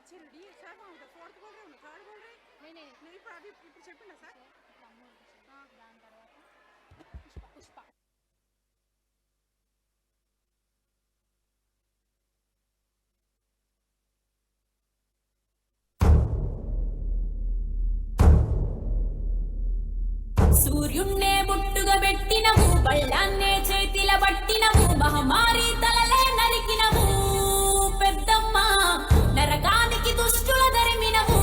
अच्छा ready sir हम तो फोर्थ बोल रहे हो थर्ड बोल रहे नहीं पर अभी ఇప్పుడు చెప్పండి సార్ దాని తర్వాత పుష్ప సూర్యున్నే ముట్టుగా పెట్టినవు బళ్ళాన్నే చేతిల పట్టినవు మహమారి తలలే నరికినవు పెద్దమ్మ నరకానికి దుష్టుల ధరిమినవు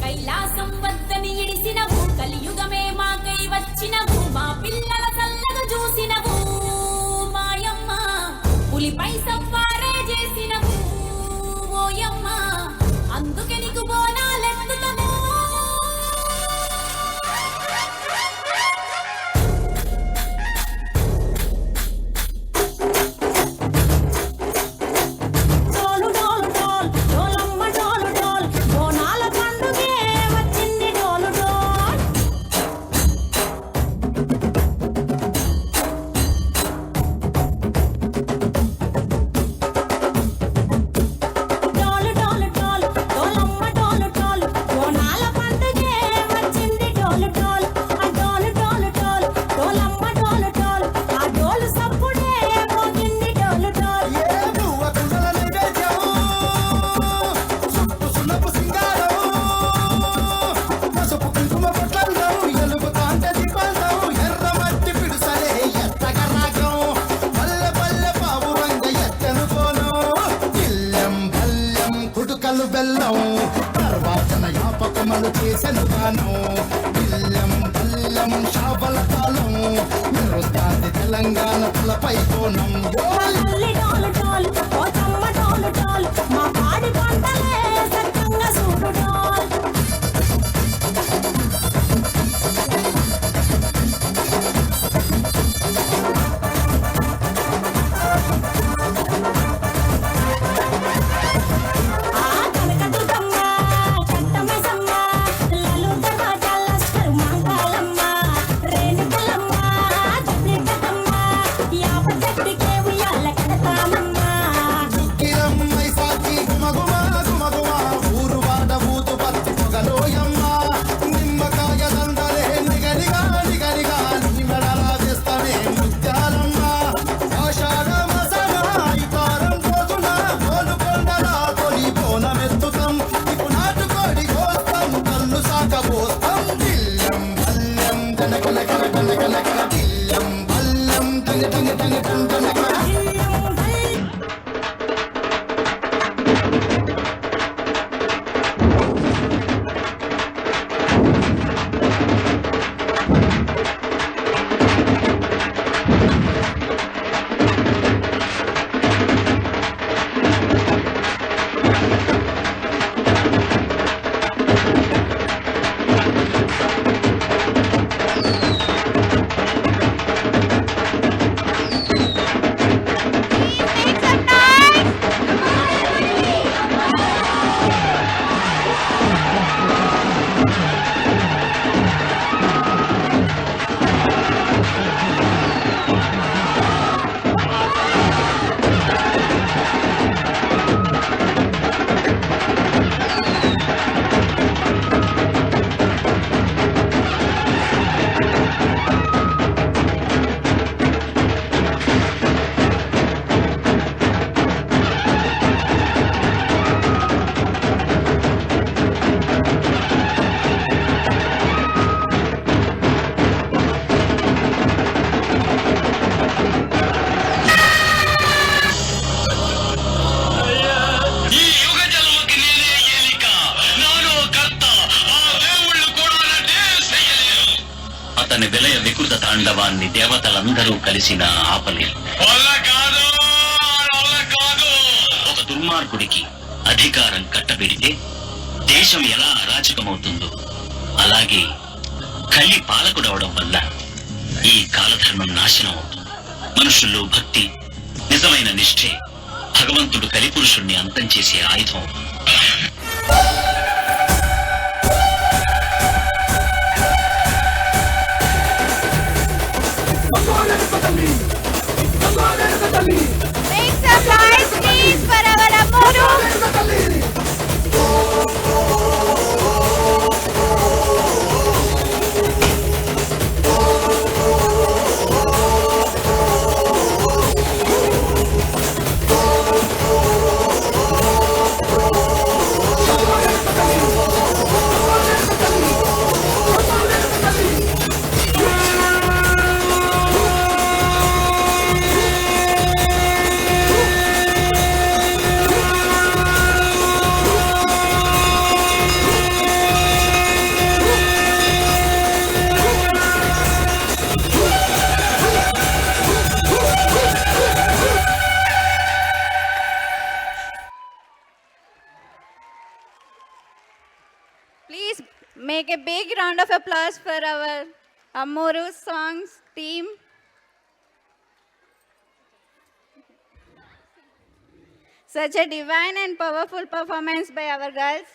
కైలాసం వద్దని ఇడిసినవు కలియుగమే మాకై వచ్చినవు మా పిల్లల చల్లగా చూసినవు మాయమ్మ పులిపై సవారే చేసినవు ఓయమ్మ అందుకే నీకు బోనాలెత్తుతాము బెల్లం తర్వాతన యాపకమలు చేసెను గాను బిల్లం బల్లం షాబల కాలం మెరుస్తాది తెలంగాణ తలపై కోణం మా పాడి పంటలే సక్కంగా చూడు అతని విలయ వికృత తాండవాన్ని దేవతలందరూ కలిసిన ఆపలేరు. ఒక దుర్మార్గుడికి అధికారం కట్టబెడితే దేశం ఎలా అరాచకమవుతుందో అలాగే కలి పాలకుడవడం వల్ల ఈ కాలధర్మం నాశనం అవుతుంది. మనుషుల్లో భక్తి, నిజమైన నిష్ఠే భగవంతుడు కలిపురుషుణ్ణి అంతం చేసే ఆయుధం అవుతుంది. Make some noise, please, for our Amuru. make a big round of applause for our Ammuru songs team. Such a divine and powerful performance by our girls.